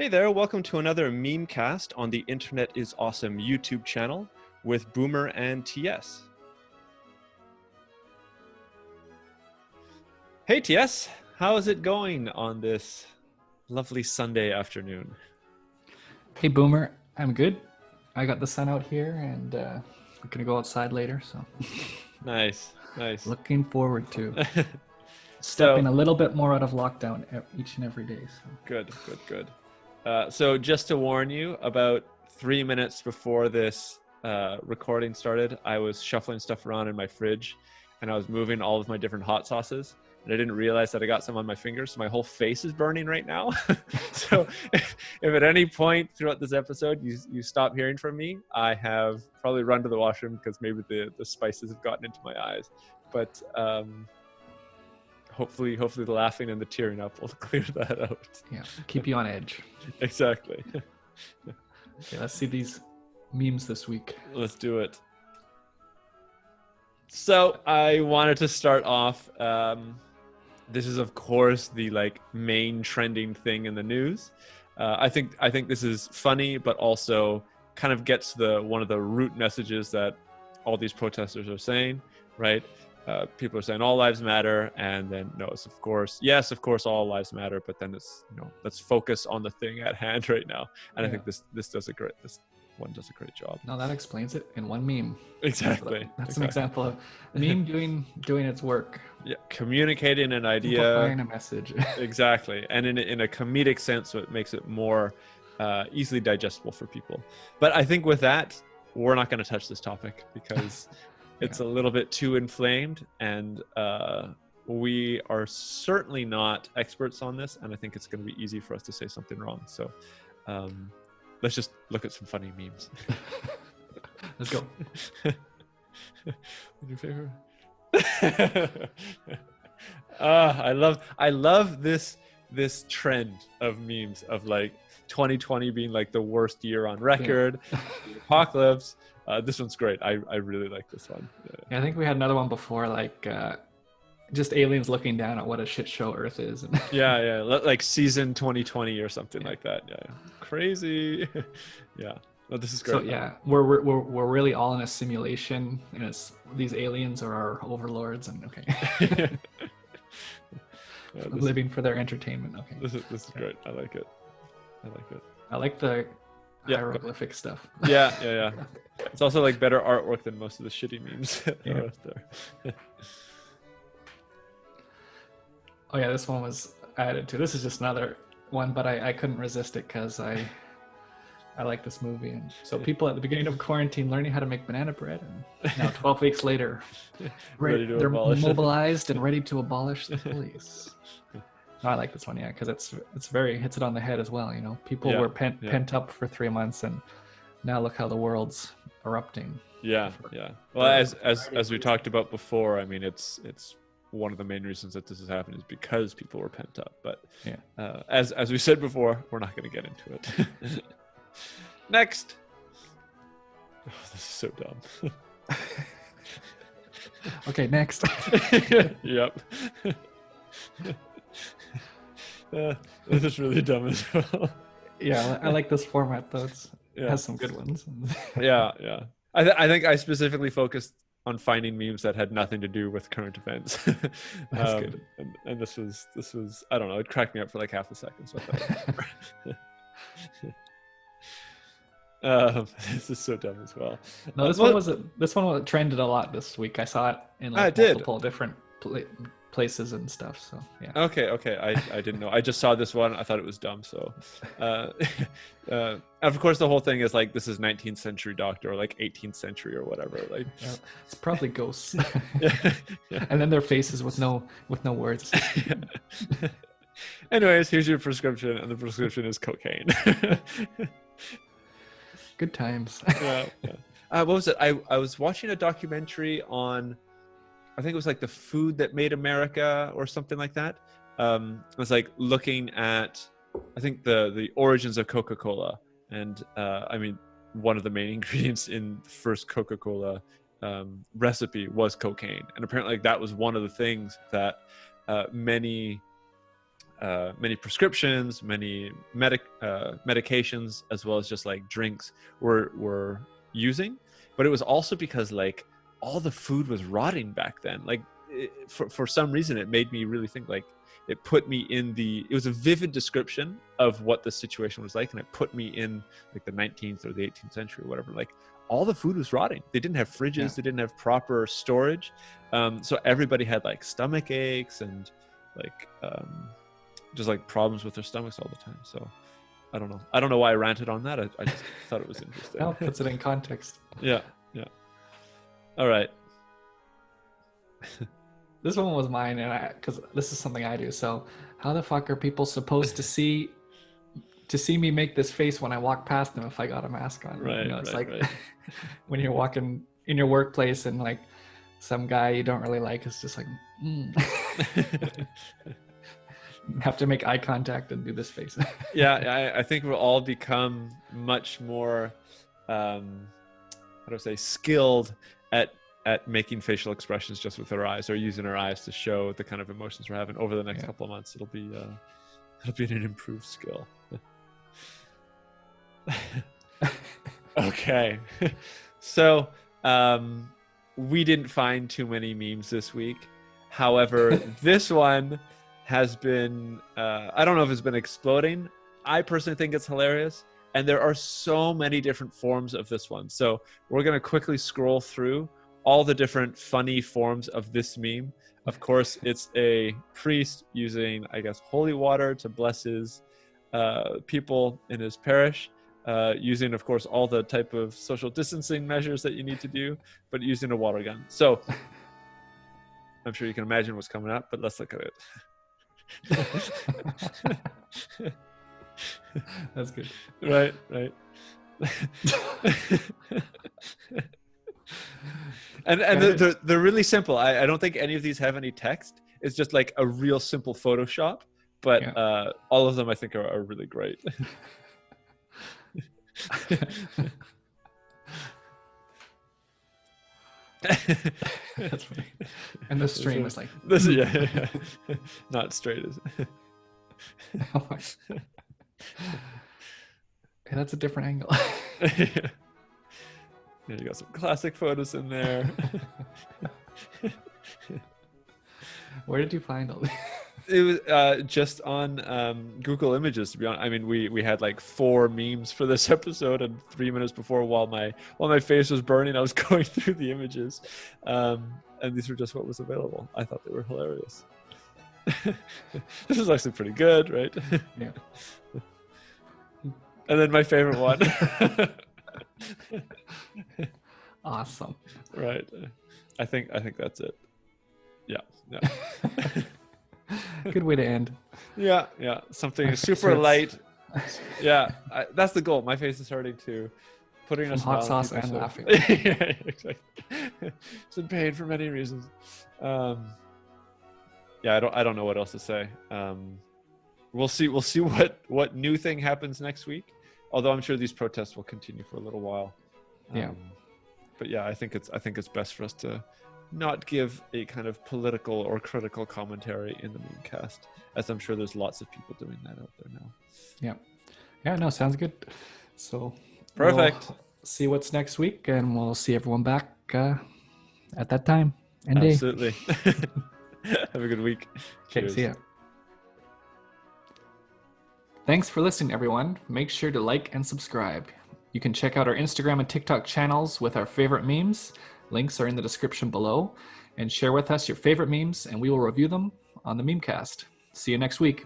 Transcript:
Hey there, welcome to another MemeCast on the Internet is Awesome YouTube channel with Boomer and TS. Hey TS, how is it going on this lovely Sunday afternoon? Hey Boomer, I'm good. I got the sun out here and we're gonna go outside later, so Nice. looking forward to stepping a little bit more out of lockdown each and every day. So. Good. So just to warn you, about 3 minutes before this recording started, I was shuffling stuff around in my fridge and I was moving all of my different hot sauces. And I didn't realize that I got some on my fingers, so my whole face is burning right now. So if at any point throughout this episode you stop hearing from me, I have probably run to the washroom because maybe the spices have gotten into my eyes. But hopefully the laughing and the tearing up will clear that out. Yeah, keep you on edge. Exactly. Okay, let's see these memes this week. Let's do it. So I wanted to start off. This is, of course, the main trending thing in the news. I think this is funny, but also kind of gets one of the root messages that all these protesters are saying, right? People are saying all lives matter, and then yes, of course, all lives matter, but then it's let's focus on the thing at hand right now. And yeah. I think this one does a great job. No, that explains it in one meme. Exactly. That's an example of meme doing its work. Yeah, communicating an idea, amplifying a message. Exactly, and in a comedic sense, so it makes it more easily digestible for people. But I think with that, we're not going to touch this topic because it's a little bit too inflamed, and we are certainly not experts on this, and I think it's going to be easy for us to say something wrong. So let's just look at some funny memes. Let's go. What's your favorite? I love this trend of memes of 2020 being the worst year on record. Yeah. The apocalypse. This one's great. I really like this one. Yeah, I think we had another one before, just aliens looking down at what a shit show Earth is. Yeah, like season 2020 or something like that. Yeah, crazy. Yeah. Well, this is great. So yeah, we're really all in a simulation, and these aliens are our overlords, and living for their entertainment. Okay, this is great. I like it. I like the hieroglyphic stuff. Yeah. It's also better artwork than most of the shitty memes that are out there. Oh yeah, this one was added to. This is just another one, but I couldn't resist it because I like this movie. And so people at the beginning of quarantine learning how to make banana bread, and now 12 weeks later, they're mobilized and ready to abolish the police. No, I like this one, because it's very hits it on the head as well. People were pent up for 3 months, and now look how the world's erupting. Yeah. Well, as we talked about before, I mean, it's one of the main reasons that this has happened is because people were pent up. But as we said before, we're not going to get into it. Next. Oh, this is so dumb. Okay, next. Yep. This is really dumb as well. Yeah, I like this format though. It has some good ones. Yeah. I think I specifically focused on finding memes that had nothing to do with current events. That's good. And this was I don't know, it cracked me up for half a second. So this is so dumb as well. No, this one trended a lot this week. I saw it in multiple different places and stuff. So yeah. Okay. I didn't know. I just saw this one. I thought it was dumb. So, of course, the whole thing is this is 19th century doctor or 18th century or whatever. It's probably ghosts. Yeah. And then their faces with no words. Anyways, here's your prescription, and the prescription is cocaine. Good times. Yeah. What was it? I was watching a documentary on, I think it was the food that made America or something like that. It was looking at, I think the origins of Coca-Cola, and I mean, one of the main ingredients in the first Coca-Cola recipe was cocaine, and apparently that was one of the things that many many prescriptions, many medications, as well as just like drinks were using. But it was also because like all the food was rotting back then. Like for some reason, it made me really think, like it put me in it was a vivid description of what the situation was like. And it put me in like the 19th or the 18th century or whatever. Like all the food was rotting. They didn't have fridges. They didn't have proper storage. So everybody had like stomach aches and like just like problems with their stomachs all the time. So I don't know why I ranted on that. I just thought it was interesting. That puts it in context. Yeah. All right. This one was mine, and because this is something I do. So how the fuck are people supposed to see me make this face when I walk past them if I got a mask on? Right. It's like when you're walking in your workplace and like some guy you don't really like is just like, have to make eye contact and do this face. I think we'll all become much more, how do I say, skilled at making facial expressions just with our eyes, or using our eyes to show the kind of emotions we're having over the next couple of months. It'll be an improved skill. Okay. So we didn't find too many memes this week. However, this one has been, I don't know if it's been exploding. I personally think it's hilarious. And there are so many different forms of this one. So we're going to quickly scroll through all the different funny forms of this meme. Of course, it's a priest using, I guess, holy water to bless his people in his parish, using, of course, all the type of social distancing measures that you need to do, but using a water gun. So I'm sure you can imagine what's coming up, but let's look at it. That's good. Right. And they're really simple. I don't think any of these have any text. It's just like a real simple Photoshop, but all of them I think are really great. That's funny. And the stream is like this. Yeah. Not straight, is it? Oh my. Okay, that's a different angle. Yeah, you got some classic photos in there. Where did you find all these? It was just on Google Images, to be honest. I mean, we had like 4 memes for this episode, and 3 minutes before, while my face was burning, I was going through the images, and these were just what was available. I thought they were hilarious. This is actually pretty good, right? Yeah. And then my favorite one. Awesome. Right. I think that's it. Yeah. Good way to end. Yeah. Something super light. Yeah, that's the goal. My face is hurting too. Putting a smile hot sauce on and laughing. Yeah, exactly. It's in pain for many reasons. Yeah, I don't know what else to say. We'll see what new thing happens next week. Although I'm sure these protests will continue for a little while. But yeah, I think it's best for us to not give a kind of political or critical commentary in the MemeCast, as I'm sure there's lots of people doing that out there now. Yeah, no, sounds good. So perfect. We'll see what's next week, and we'll see everyone back at that time and day. Absolutely. Have a good week. Okay, Cheers. see ya. Thanks for listening, everyone. Make sure to like and subscribe. You can check out our Instagram and TikTok channels with our favorite memes. Links are in the description below. And share with us your favorite memes, and we will review them on the MemeCast. See you next week.